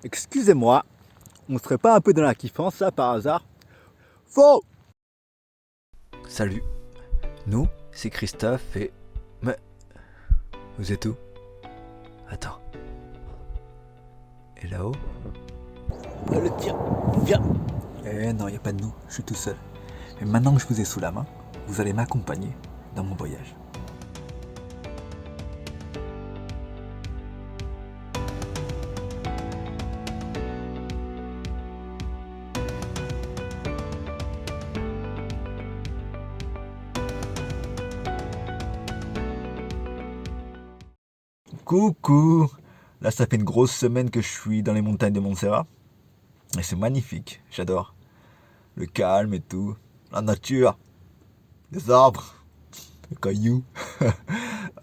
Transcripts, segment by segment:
Excusez-moi, on serait pas un peu dans la kiffance là par hasard? Faux! Salut, nous, c'est Christophe et... Mais... Vous êtes où? Attends. Et là-haut? Le tien, viens! Eh non, y a pas de nous, je suis tout seul. Mais maintenant que je vous ai sous la main, vous allez m'accompagner dans mon voyage. Coucou! Là, ça fait une grosse semaine que je suis dans les montagnes de Montserrat. Et c'est magnifique, j'adore. Le calme et tout. La nature, les arbres, les cailloux.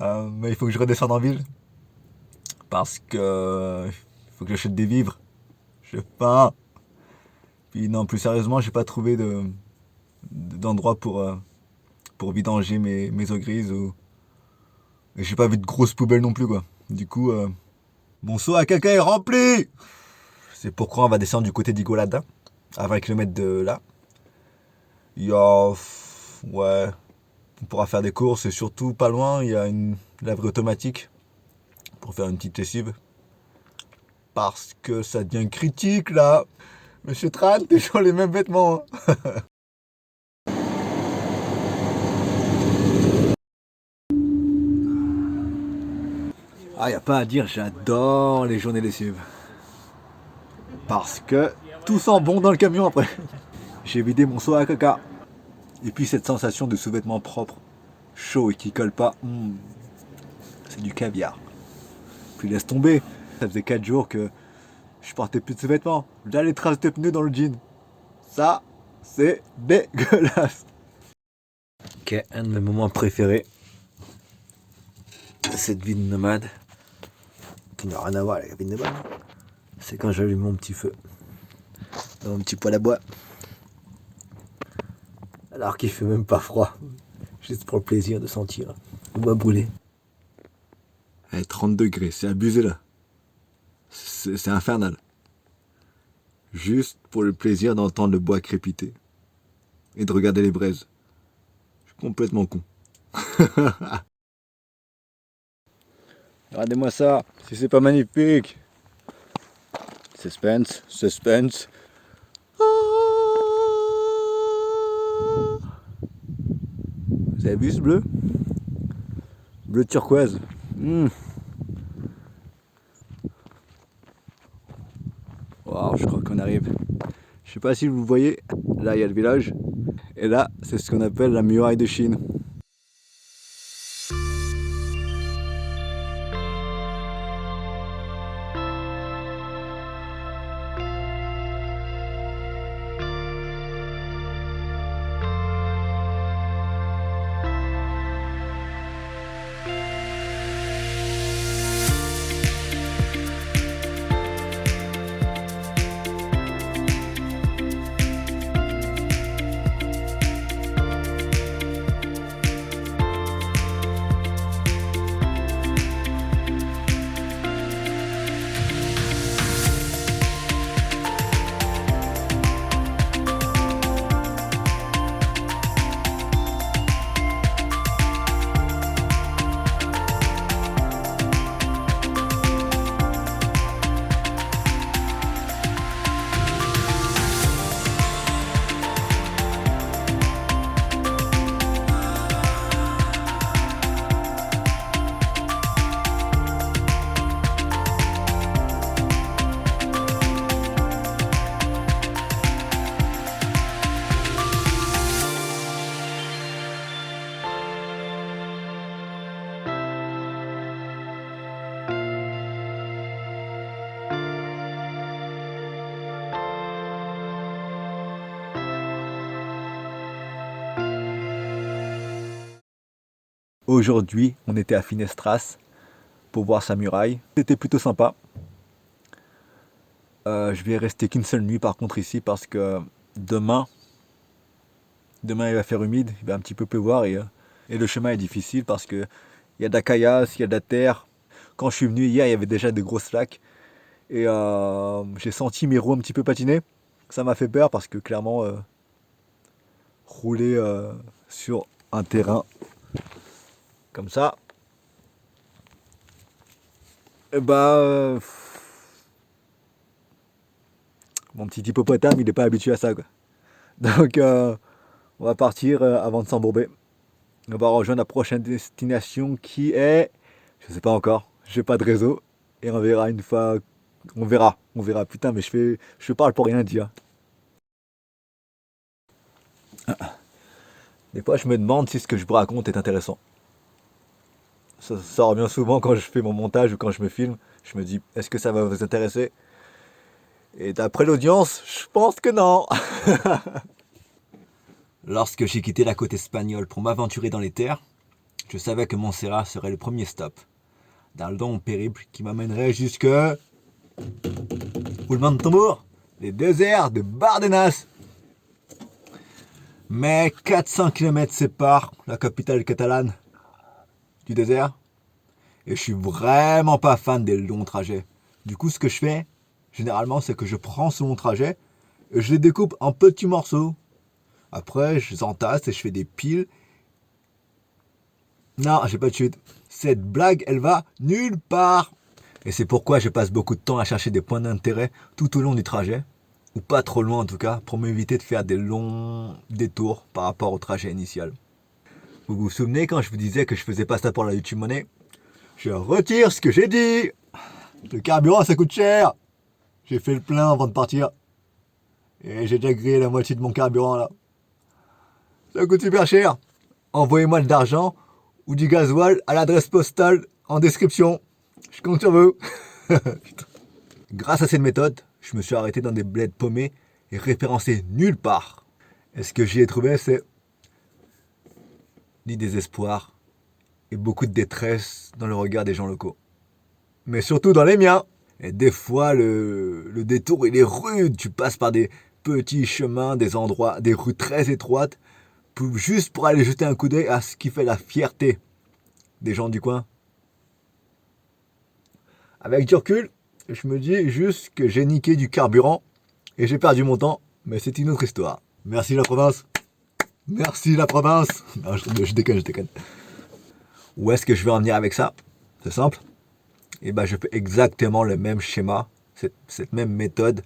Mais il faut que je redescende en ville. Parce que il faut que j'achète des vivres. J'ai faim. Puis non, plus sérieusement, j'ai pas trouvé d'endroit pour vidanger mes eaux grises. Et j'ai pas vu de grosses poubelles non plus, quoi. Du coup, mon seau à caca est rempli! C'est pourquoi on va descendre du côté d'Igolada, à 20 km de là. Il y a... Ouais, on pourra faire des courses et surtout pas loin, il y a une laverie automatique pour faire une petite lessive. Parce que ça devient critique là. Monsieur Tran, t'es toujours les mêmes vêtements. Hein. Ah, y a pas à dire, j'adore les journées lessives. Parce que tout sent bon dans le camion après. J'ai vidé mon seau à caca. Et puis cette sensation de sous-vêtements propres, chaud et qui colle pas, c'est du caviar. Puis laisse tomber, ça faisait 4 jours que je portais plus de sous-vêtements. Là les traces de pneus dans le jean. Ça, c'est dégueulasse. Ok, un de mes moments préférés de cette vie de nomade, qui n'a rien à voir avec la vie de nomade, c'est quand j'allume mon petit feu dans mon petit poêle à bois. Alors qu'il fait même pas froid, juste pour le plaisir de sentir le bois brûler. 30 degrés, c'est abusé là. C'est infernal. Juste pour le plaisir d'entendre le bois crépiter. Et de regarder les braises. Je suis complètement con. Regardez-moi ça, si c'est pas magnifique. Suspense, suspense. Vous avez vu ce bleu? Bleu turquoise. Wow, je crois qu'on arrive. Je sais pas si vous voyez, là il y a le village. Et là, c'est ce qu'on appelle la muraille de Chine. Aujourd'hui, on était à Finestras pour voir sa muraille. C'était plutôt sympa. Je vais rester qu'une seule nuit par contre ici parce que demain il va faire humide, il va un petit peu pleuvoir et le chemin est difficile parce que il y a de la caillasse, il y a de la terre. Quand je suis venu hier, il y avait déjà de grosses flaques Et j'ai senti mes roues un petit peu patiner. Ça m'a fait peur parce que clairement, rouler sur un terrain comme ça, et bah, mon petit hippopotame, il n'est pas habitué à ça, quoi. Donc, on va partir avant de s'embourber. On va rejoindre la prochaine destination qui est, je sais pas encore, j'ai pas de réseau et on verra une fois, on verra. Putain, mais je parle pour rien dire. Des fois, je me demande si ce que je vous raconte est intéressant. Ça revient souvent quand je fais mon montage ou quand je me filme. Je me dis, est-ce que ça va vous intéresser? Et d'après l'audience, je pense que non. Lorsque j'ai quitté la côte espagnole pour m'aventurer dans les terres, je savais que Montserrat serait le premier stop d'un long périple qui m'amènerait jusque, roulement de tambour, les déserts de Bardenas. Mais 400 km séparent la capitale catalane du désert et je suis vraiment pas fan des longs trajets. Du coup, ce que je fais, généralement, c'est que je prends ce long trajet et je les découpe en petits morceaux. Après, je les entasse et je fais des piles. Non, j'ai pas de chute. Cette blague, elle va nulle part. Et c'est pourquoi je passe beaucoup de temps à chercher des points d'intérêt tout au long du trajet. Ou pas trop loin en tout cas, pour m'éviter de faire des longs détours par rapport au trajet initial. Vous vous souvenez quand je vous disais que je faisais pas ça pour la YouTube Money? Je retire ce que j'ai dit. Le carburant, ça coûte cher. J'ai fait le plein avant de partir. Et j'ai déjà grillé la moitié de mon carburant là. Ça coûte super cher. Envoyez-moi de l'argent ou du gasoil à l'adresse postale en description. Je compte sur vous. Grâce à cette méthode, je me suis arrêté dans des bleds paumés et référencés nulle part. Et ce que j'y ai trouvé, c'est du désespoir et beaucoup de détresse dans le regard des gens locaux. Mais surtout dans les miens. Et des fois, le détour, il est rude. Tu passes par des petits chemins, des endroits, des rues très étroites, juste pour aller jeter un coup d'œil à ce qui fait la fierté des gens du coin. Avec du recul, je me dis juste que j'ai niqué du carburant et j'ai perdu mon temps, mais c'est une autre histoire. Merci la province. Merci la province. Non, je déconne. Où est-ce que je veux en venir avec ça? C'est simple. Et ben je fais exactement le même schéma, cette même méthode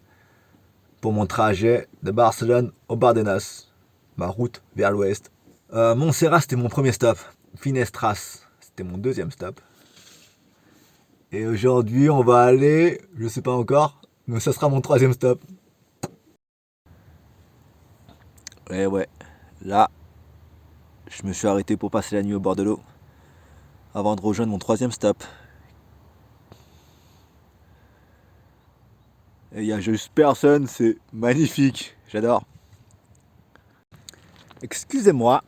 pour mon trajet de Barcelone au Bardenas, ma route vers l'ouest. Montserrat, c'était mon premier stop. Finestras, c'était mon deuxième stop. Et aujourd'hui, on va aller, je sais pas encore, mais ça sera mon troisième stop. Et ouais, là, je me suis arrêté pour passer la nuit au bord de l'eau, avant de rejoindre mon troisième stop. Et il y a juste personne, c'est magnifique, j'adore. Excusez-moi,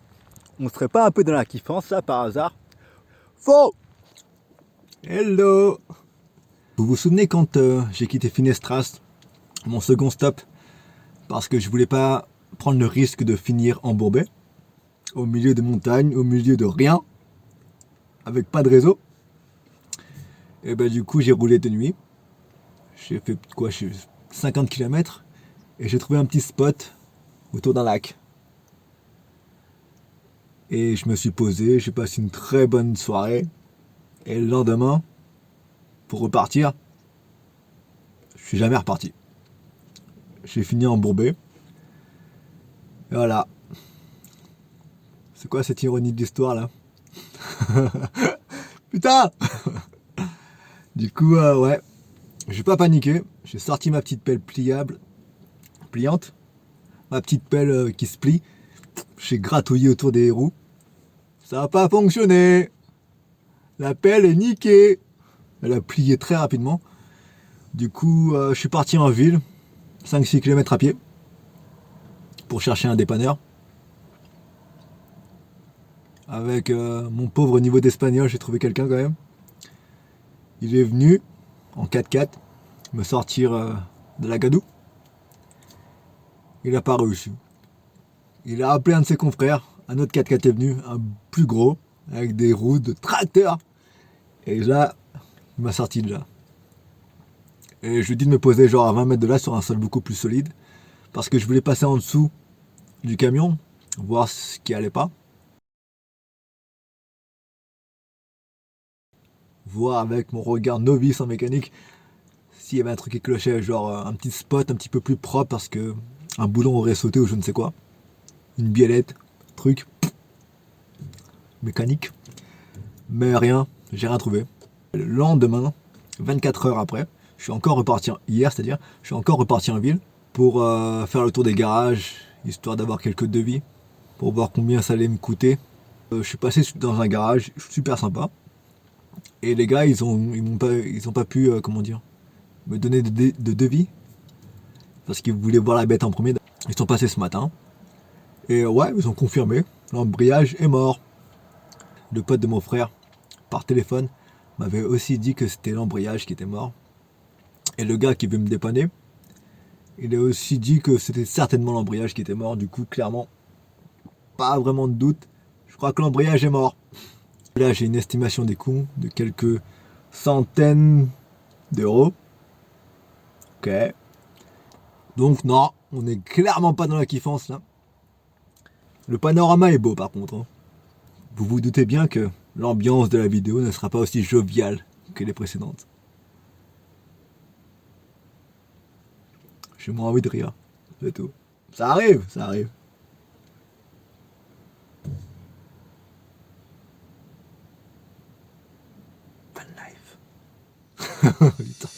on serait pas un peu dans la kiffance là par hasard? Faux! Hello! Vous vous souvenez quand j'ai quitté Finestras, mon second stop, parce que je voulais pas prendre le risque de finir embourbé, au milieu de montagnes, au milieu de rien, avec pas de réseau? Et ben du coup j'ai roulé de nuit. J'ai fait quoi? J'ai 50 km et j'ai trouvé un petit spot autour d'un lac. Et je me suis posé, j'ai passé une très bonne soirée. Et le lendemain, pour repartir, je suis jamais reparti. J'ai fini embourbé. Et voilà. C'est quoi cette ironie de l'histoire là? Putain! Du coup, ouais. J'ai pas paniqué. J'ai sorti ma petite pelle pliante. Ma petite pelle qui se plie. J'ai gratouillé autour des roues. Ça n'a pas fonctionné. La pelle est niquée. Elle a plié très rapidement. Du coup, je suis parti en ville, 5-6 km à pied, pour chercher un dépanneur. Avec mon pauvre niveau d'espagnol, j'ai trouvé quelqu'un quand même. Il est venu en 4x4 me sortir de la gadoue. Il n'a pas réussi. Il a appelé un de ses confrères, un autre 4x4 est venu, un plus gros, avec des roues de tracteur. Et là, il m'a sorti de là. Et je lui dis de me poser genre à 20 mètres de là sur un sol beaucoup plus solide. Parce que je voulais passer en dessous du camion, voir ce qui allait pas. Voir avec mon regard novice en mécanique s'il y avait un truc qui clochait, genre un petit spot un petit peu plus propre parce que un boulon aurait sauté ou je ne sais quoi. Une biellette, truc mécanique. Mais rien, j'ai rien trouvé. Le lendemain, 24 heures après, je suis encore reparti hier, c'est-à-dire, je suis encore reparti en ville pour faire le tour des garages, histoire d'avoir quelques devis, pour voir combien ça allait me coûter. Je suis passé dans un garage super sympa, et les gars, ils ont pas pu, comment dire, me donner de devis, parce qu'ils voulaient voir la bête en premier. Ils sont passés ce matin, et ouais, ils ont confirmé, l'embrayage est mort. Le pote de mon frère, par téléphone, m'avait aussi dit que c'était l'embrayage qui était mort. Et le gars qui veut me dépanner, il a aussi dit que c'était certainement l'embrayage qui était mort. Du coup, clairement, pas vraiment de doute. Je crois que l'embrayage est mort. Là, j'ai une estimation des coûts de quelques centaines d'euros. Ok. Donc non, on n'est clairement pas dans la kiffance là. Le panorama est beau par contre, hein. Vous vous doutez bien que l'ambiance de la vidéo ne sera pas aussi joviale que les précédentes. J'ai moins envie de rire, c'est tout. Ça arrive, ça arrive. Van life. Putain.